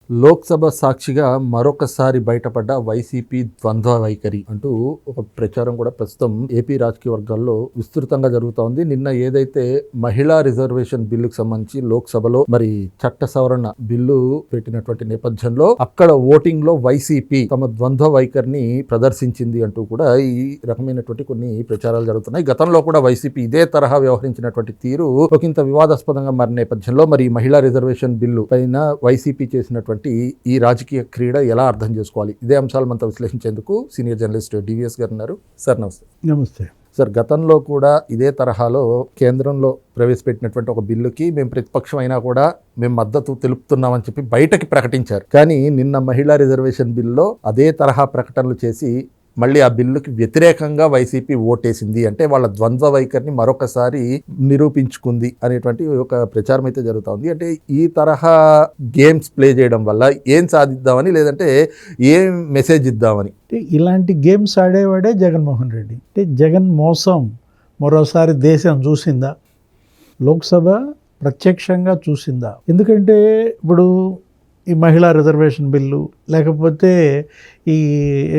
లోక్సభ సాక్షిగా మరొకసారి బయటపడ్డ వైసీపీ ద్వంద్వ వైఖరి అంటూ ఒక ప్రచారం కూడా ప్రస్తుతం ఏపీ రాజకీయ వర్గాల్లో విస్తృతంగా జరుగుతోంది. నిన్న ఏదైతే మహిళా రిజర్వేషన్ బిల్లుకు సంబంధించి లోక్సభలో మరి చట్ట సవరణ బిల్లు పెట్టినటువంటి నేపథ్యంలో అక్కడ ఓటింగ్ లో వైసీపీ తమ ద్వంద్వ వైఖరిని ప్రదర్శించింది అంటూ కూడా ఈ రకమైనటువంటి కొన్ని ప్రచారాలు జరుగుతున్నాయి. గతంలో కూడా వైసీపీ ఇదే తరహా వ్యవహరించినటువంటి తీరు ఒకంత వివాదాస్పదంగా మారిన నేపథ్యంలో మరి మహిళా రిజర్వేషన్ బిల్లు పైన వైసీపీ చేసినటువంటి ఈ రాజకీయ క్రీడ ఎలా అర్థం చేసుకోవాలి, ఇదే అంశాలు మనతో విశ్లేషించేందుకు సీనియర్ జర్నలిస్ట్ డివిఎస్ గారు ఉన్నారు. సార్ నమస్తే. నమస్తే సార్, గతంలో కూడా ఇదే తరహాలో కేంద్రంలో ప్రవేశపెట్టినటువంటి ఒక బిల్లుకి మేము ప్రతిపక్షం అయినా కూడా మేము మద్దతు తెలుపుతున్నామని చెప్పి బయటకి ప్రకటించారు. కానీ నిన్న మహిళా రిజర్వేషన్ బిల్లో అదే తరహా ప్రకటనలు చేసి మళ్ళీ ఆ బిల్లుకి వ్యతిరేకంగా వైసీపీ ఓటేసింది. అంటే వాళ్ళ ద్వంద్వ వైఖరిని మరొకసారి నిరూపించుకుంది అనేటువంటి ఒక ప్రచారం అయితే జరుగుతుంది. అంటే ఈ తరహా గేమ్స్ ప్లే చేయడం వల్ల ఏం సాధిద్దామని, లేదంటే ఏం మెసేజ్ ఇద్దామని? ఇలాంటి గేమ్స్ ఆడేవాడే జగన్మోహన్ రెడ్డి. అంటే జగన్ మోసం మరోసారి దేశం చూసిందా? లోక్సభ ప్రత్యక్షంగా చూసిందా? ఎందుకంటే ఇప్పుడు ఈ మహిళా రిజర్వేషన్ బిల్లు, లేకపోతే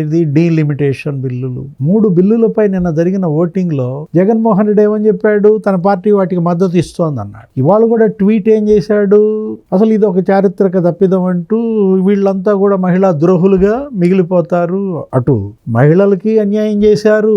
ఇది డీలిమిటేషన్ బిల్లులు, 3 బిల్లులపై నిన్న జరిగిన ఓటింగ్లో జగన్మోహన్ రెడ్డి ఏమని చెప్పాడు? తన పార్టీ వాటికి మద్దతు ఇస్తోంది అన్నాడు. ఇవాళ కూడా ట్వీట్ ఏం చేశాడు? అసలు ఇది ఒక చారిత్రక తప్పిదం అంటూ వీళ్ళంతా కూడా మహిళా ద్రోహులుగా మిగిలిపోతారు. అటు మహిళలకి అన్యాయం చేశారు,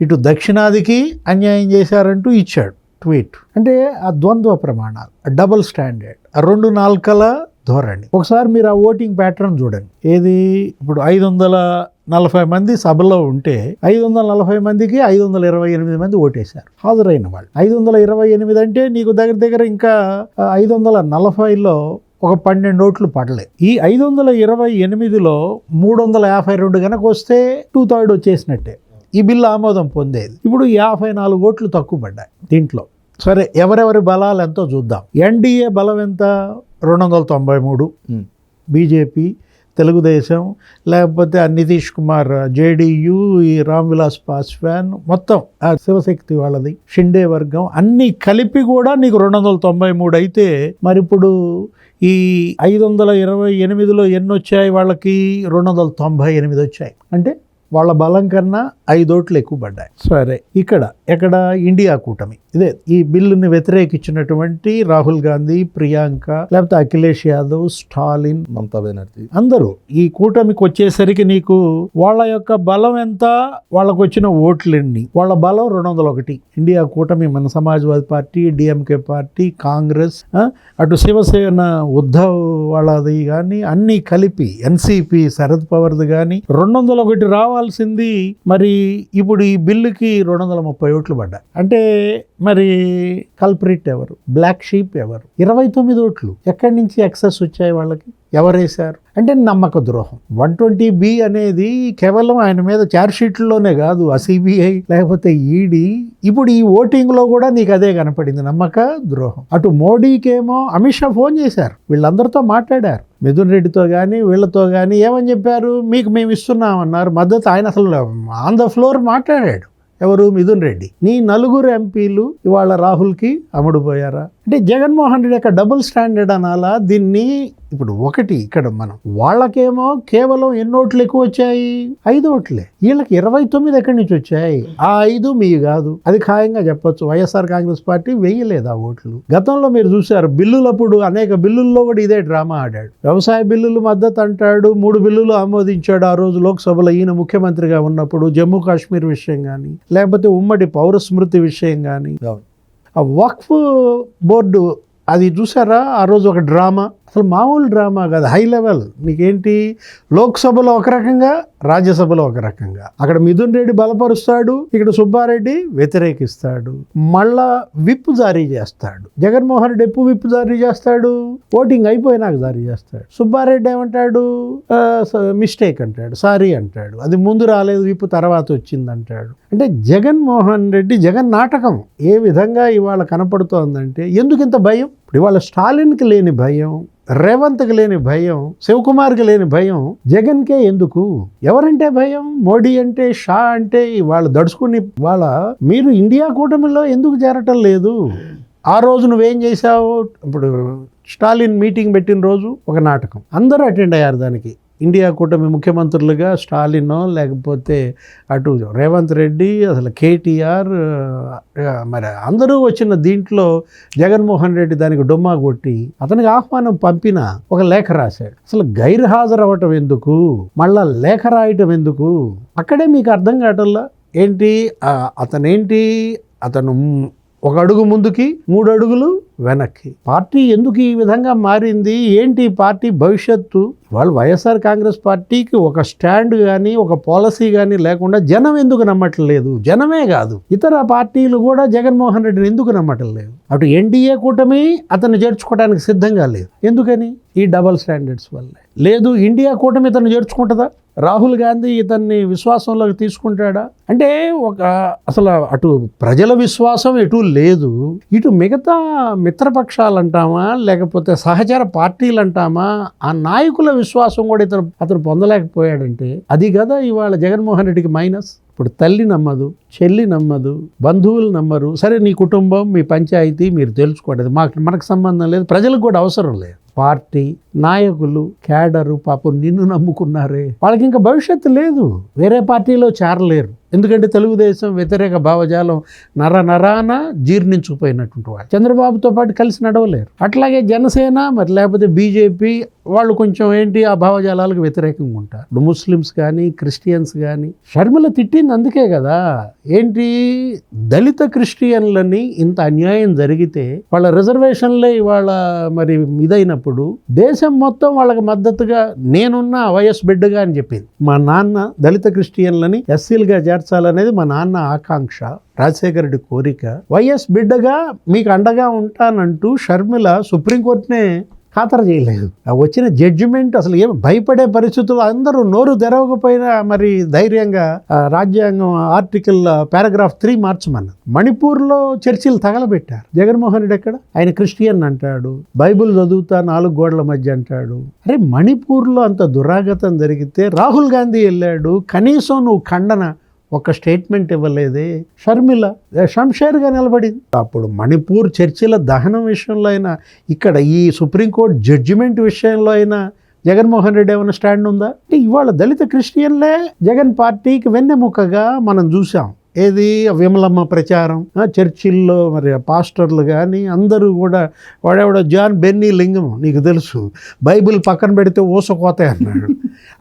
ఇటు దక్షిణాదికి అన్యాయం చేశారంటూ ఇచ్చాడు ట్వీట్. అంటే ఆ ద్వంద్వ ప్రమాణాలు, డబుల్ స్టాండర్డ్, ఆ 2 నాల్కల ధోరణి. ఒకసారి మీరు ఆ ఓటింగ్ ప్యాటర్న్ చూడండి. ఏది ఇప్పుడు 540 మంది సభలో ఉంటే 540 మందికి 528 మంది ఓటేశారు హాజరైన వాళ్ళు. 528 అంటే నీకు దగ్గర ఇంకా 540లో ఒక 12 ఓట్లు పడలే. ఈ 528లో 352 కనుక వస్తే 2/3 వచ్చేసినట్టే. ఈ బిల్లు ఆమోదం పొందేది. ఇప్పుడు 54 ఓట్లు తక్కువ పడ్డాయి దీంట్లో. సరే, ఎవరెవరి బలాలు ఎంతో చూద్దాం. ఎన్డీఏ బలం ఎంత? 293. బీజేపీ, తెలుగుదేశం, లేకపోతే నితీష్ కుమార్ జేడీయూ, ఈ రామ్ విలాస్ పాస్వాన్, మొత్తం శివశక్తి వాళ్ళది, షిండే వర్గం అన్నీ కలిపి కూడా నీకు 293 అయితే మరి ఇప్పుడు ఈ 528లో ఎన్ని వచ్చాయి? వాళ్ళకి 298 వచ్చాయి. అంటే వాళ్ళ బలం కన్నా 5 ఓట్లు ఎక్కువ పడ్డాయి. సరే, ఎక్కడ ఇండియా కూటమి, ఇదే ఈ బిల్లుని వ్యతిరేకించినటువంటి రాహుల్ గాంధీ, ప్రియాంక, లేకపోతే అఖిలేష్ యాదవ్, స్టాలిన్, మమతా బెనర్జీ, అందరూ ఈ కూటమికి వచ్చేసరికి నీకు వాళ్ళ యొక్క బలం ఎంత? వాళ్ళకు వచ్చిన ఓట్లన్నీ, వాళ్ళ బలం 201. ఇండియా కూటమి, మన Samajwadi party, DMK party, Congress, అటు శివసేన ఉద్ధవ్ వాళ్ళది కానీ అన్నీ కలిపి, ఎన్సీపీ శరద్ పవార్ది కానీ 201 రావాల్సింది. మరి ఇప్పుడు ఈ బిల్లుకి 230 ఓట్లు పడ్డాయి. అంటే మరి కల్ప్రిట్ ఎవరు? బ్లాక్ షీప్ ఎవరు? 29 ఓట్లు ఎక్కడి నుంచి ఎక్సెస్ వచ్చాయి వాళ్ళకి? ఎవరేశారు? అంటే నమ్మక ద్రోహం. 120B అనేది కేవలం ఆయన మీద ఛార్జ్ షీట్లోనే కాదు, ఆ సిబిఐ లేకపోతే ఈడీ, ఇప్పుడు ఈ ఓటింగ్లో కూడా నీకు అదే కనపడింది, నమ్మక ద్రోహం. అటు మోడీకేమో అమిత్ షా ఫోన్ చేశారు, వీళ్ళందరితో మాట్లాడారు, మిథున్ రెడ్డితో కానీ వీళ్ళతో కానీ. ఏమని చెప్పారు? మీకు మేము ఇస్తున్నామన్నారు మద్దతు. ఆయన అసలు ఆన్ ద ఫ్లోర్ మాట్లాడాడు. ఎవరు? మిథున్ రెడ్డి. నీ 4 ఎంపీలు ఇవాళ రాహుల్కి అమ్ముడుపోయారా? అంటే జగన్మోహన్ రెడ్డి యొక్క డబుల్ స్టాండర్డ్ అనాలా దీన్ని? ఇప్పుడు ఇక్కడ మనం వాళ్ళకేమో కేవలం ఎన్ని ఓట్లు ఎక్కువ వచ్చాయి? 5 ఓట్లే. వీళ్ళకి 29 ఎక్కడి నుంచి వచ్చాయి? ఆ 5 మీ కాదు, అది ఖాయంగా చెప్పొచ్చు. వైఎస్ఆర్ కాంగ్రెస్ పార్టీ వేయలేదు ఆ ఓట్లు. గతంలో మీరు చూశారు బిల్లులప్పుడు, అనేక బిల్లుల్లో కూడా ఇదే డ్రామా ఆడాడు. వ్యవసాయ బిల్లులు మద్దతు అంటాడు, 3 బిల్లులు ఆమోదించాడు ఆ రోజు లోక్సభలో ఈయన ముఖ్యమంత్రిగా ఉన్నప్పుడు. జమ్మూ కాశ్మీర్ విషయం కానీ, లేకపోతే ఉమ్మడి పౌర స్మృతి విషయం కానీ, ఆ వక్ఫ్ బోర్డు అది చూసారా ఆ రోజు? ఒక డ్రామా, అసలు మామూలు డ్రామా కాదు, హై లెవెల్. నీకేంటి, లోక్సభలో ఒక రకంగా, రాజ్యసభలో ఒక రకంగా. అక్కడ మిథున్ రెడ్డి బలపరుస్తాడు, ఇక్కడ సుబ్బారెడ్డి వ్యతిరేకిస్తాడు. మళ్ళా విప్ జారీ చేస్తాడు. జగన్మోహన్ రెడ్డి ఎప్పుడు విప్ జారీ చేస్తాడు? ఓటింగ్ అయిపోయినాక జారీ చేస్తాడు. సుబ్బారెడ్డి ఏమంటాడు? మిస్టేక్ అంటాడు, సారీ అంటాడు, అది ముందు రాలేదు, విప్ తర్వాత వచ్చింది అంటాడు. అంటే జగన్మోహన్ రెడ్డి జగన్ నాటకం ఏ విధంగా ఇవాళ కనపడుతోందంటే, ఎందుకు ఇంత భయం? ఇప్పుడు ఇవాళ స్టాలిన్కి లేని భయం, రేవంత్కి లేని భయం, శివకుమార్కి లేని భయం, జగన్కే ఎందుకు? ఎవరంటే భయం? మోడీ అంటే, షా అంటే వాళ్ళు దడుచుకుని వాళ్ళ మీరు ఇండియా కూటమిలో ఎందుకు చేరటం లేదు? ఆ రోజు నువ్వేం చేశావు? ఇప్పుడు స్టాలిన్ మీటింగ్ పెట్టిన రోజు ఒక నాటకం, అందరూ అటెండ్ అయ్యారు దానికి. ఇండియా కూటమి ముఖ్యమంత్రులుగా స్టాలిన్, లేకపోతే అటు రేవంత్ రెడ్డి, అసలు కేటీఆర్, మరి అందరూ వచ్చిన దీంట్లో జగన్మోహన్ రెడ్డి దానికి డొమ్మా కొట్టి అతనికి ఆహ్వానం పంపిన ఒక లేఖ రాశాడు. అసలు గైర్హాజరు అవ్వటం ఎందుకు, మళ్ళా లేఖ రాయటం ఎందుకు, అక్కడే మీకు అర్థం కావటంలా. ఏంటి అతను ఒక అడుగు ముందుకి 3 అడుగులు వెనక్కి. పార్టీ ఎందుకు ఈ విధంగా మారింది, ఏంటి పార్టీ భవిష్యత్తు? వాళ్ళు వైఎస్ఆర్ కాంగ్రెస్ పార్టీకి ఒక స్టాండ్ కానీ ఒక పాలసీ కానీ లేకుండా జనం ఎందుకు నమ్మట్లేదు? జనమే కాదు, ఇతర పార్టీలు కూడా జగన్మోహన్ రెడ్డిని ఎందుకు నమ్మట్లేదు? అటు ఎన్డీఏ కూటమి అతన్ని చేర్చుకోవడానికి సిద్ధంగా లేదు. ఎందుకని? ఈ డబల్ స్టాండర్డ్స్ వల్లే. లేదు, ఇండియా కూటమి ఇతన్ని చేర్చుకుంటుందా? రాహుల్ గాంధీ ఇతన్ని విశ్వాసంలోకి తీసుకుంటాడా? అంటే అసలు అటు ప్రజల విశ్వాసం ఎటు లేదు, ఇటు మిగతా మిత్రపక్షాలు అంటామా లేకపోతే సహచర పార్టీలు అంటామా, ఆ నాయకుల విశ్వాసం కూడా అతను పొందలేకపోయాడంటే అది కదా ఇవాళ జగన్మోహన్ రెడ్డికి మైనస్. ఇప్పుడు తల్లి నమ్మదు, చెల్లి నమ్మదు, బంధువులు నమ్మరు. సరే, నీ కుటుంబం, మీ పంచాయతీ మీరు తెలుసుకోవడం మనకు సంబంధం లేదు, ప్రజలకు కూడా అవసరం లేదు. పార్టీ నాయకులు, క్యాడరు పాపం నిన్ను నమ్ముకున్నారే, వాళ్ళకి ఇంకా భవిష్యత్తు లేదు, వేరే పార్టీలో చేరలేరు. ఎందుకంటే తెలుగుదేశం వ్యతిరేక భావజాలం నరాన జీర్ణించుకుపోయినటువంటి వాళ్ళు చంద్రబాబుతో పాటు కలిసి నడవలేరు. అట్లాగే జనసేన మరి లేకపోతే బీజేపీ వాళ్ళు కొంచెం ఆ భావజాలాలకు వ్యతిరేకంగా ఉంటారు. ఇప్పుడు ముస్లిమ్స్ కానీ క్రిస్టియన్స్ కానీ, షర్మిల తిట్టింది అందుకే కదా, దళిత క్రిస్టియన్లని ఇంత అన్యాయం జరిగితే వాళ్ళ రిజర్వేషన్లే ఇవాళ మరి ఇదైనప్పుడు దేశం మొత్తం వాళ్ళకి మద్దతుగా నేనున్న వైఎస్ బిడ్డగా అని చెప్పింది. మా నాన్న దళిత క్రిస్టియన్లని ఎస్సీలుగా చేర్చాలనేది మా నాన్న ఆకాంక్ష, రాజశేఖర రెడ్డి కోరిక. వైఎస్ బిడ్డగా మీకు అండగా ఉంటానంటూ షర్మిల సుప్రీంకోర్టునే ఖాతరు చేయలేదు. వచ్చిన జడ్జిమెంట్ అసలు ఏం భయపడే పరిస్థితులు, అందరూ నోరు తెరవకపోయినా మరి ధైర్యంగా రాజ్యాంగం ఆర్టికల్ పారాగ్రాఫ్ 3 మార్చమన్నారు. మణిపూర్లో చర్చిలు తగలబెట్టారు. జగన్మోహన్ రెడ్డి ఎక్కడ? ఆయన క్రిస్టియన్ అంటాడు, బైబిల్ చదువుతా 4 గోడల మధ్య అంటాడు. అరే, మణిపూర్లో అంత దురాగతం జరిగితే రాహుల్ గాంధీ వెళ్ళాడు, కనీసం నువ్వు ఖండన ఒక స్టేట్మెంట్ ఇవ్వలేదే. షర్మిల షంషేర్గా నిలబడింది. అప్పుడు మణిపూర్ చర్చిల దహనం విషయంలో అయినా, ఇక్కడ ఈ సుప్రీంకోర్టు జడ్జిమెంట్ విషయంలో అయినా జగన్మోహన్ రెడ్డి ఏమైనా స్టాండ్ ఉందా? అంటే ఇవాళ దళిత క్రిస్టియన్లే జగన్ పార్టీకి వెన్నెముకగా మనం చూసాం. ఏది విమలమ్మ ప్రచారం, చర్చిల్లో మరి పాస్టర్లు కానీ అందరూ కూడా వాడేవాడో జాన్ బెన్నీ లింగం నీకు తెలుసు, బైబిల్ పక్కన పెడితే ఊసకోతే అన్నాడు.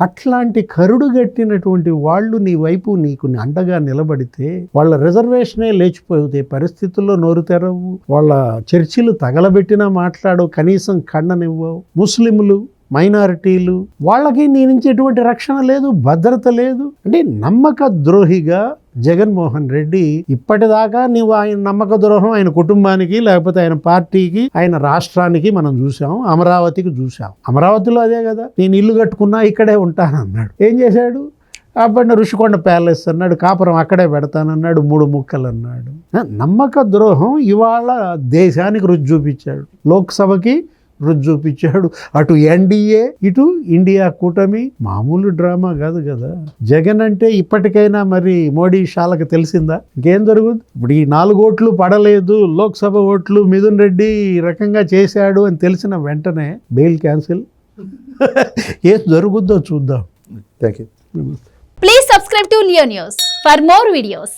అట్లాంటి కరుడు గట్టినటువంటి వాళ్ళు నీ వైపు నీకు అండగా నిలబడితే వాళ్ళ రిజర్వేషనే లేచిపోతే పరిస్థితుల్లో నోరు తెరవు, వాళ్ళ చర్చిలు తగలబెట్టినా మాట్లాడు, కనీసం ఖండనివ్వవు. ముస్లింలు, మైనారిటీలు వాళ్ళకి నీ నుంచి ఎటువంటి రక్షణ లేదు, భద్రత లేదు. అంటే నమ్మక ద్రోహిగా జగన్మోహన్ రెడ్డి ఇప్పటిదాకా నువ్వు ఆయన నమ్మక ద్రోహం ఆయన కుటుంబానికి లేకపోతే ఆయన పార్టీకి ఆయన రాష్ట్రానికి మనం చూసాం, అమరావతికి చూసాం. అమరావతిలో అదే కదా, నేను ఇల్లు కట్టుకున్నా ఇక్కడే ఉంటానన్నాడు. ఏం చేశాడు? అప్పటి ఋషికొండ ప్యాలెస్ అన్నాడు, కాపురం అక్కడే పెడతానన్నాడు, 3 ముక్కలు అన్నాడు. నమ్మక ద్రోహం ఇవాళ దేశానికి రుచి చూపించాడు, లోక్సభకి రుచి చూపించాడు. అటు ఎన్డీఏ ఇటు ఇండియా కూటమి మామూలు డ్రామా కాదు కదా. జగన్ అంటే ఇప్పటికైనా మరి మోడీ షాలకు తెలిసిందా ఇంకేం జరుగుతుంది? ఇప్పుడు ఈ 4 ఓట్లు పడలేదు, లోక్సభ ఓట్లు మిథున్ రెడ్డి ఈ రకంగా చేశాడు అని తెలిసిన వెంటనే బెయిల్ క్యాన్సిల్. ఏం జరుగుద్దో చూద్దాం. Thank you. Please subscribe to Leo News for more videos.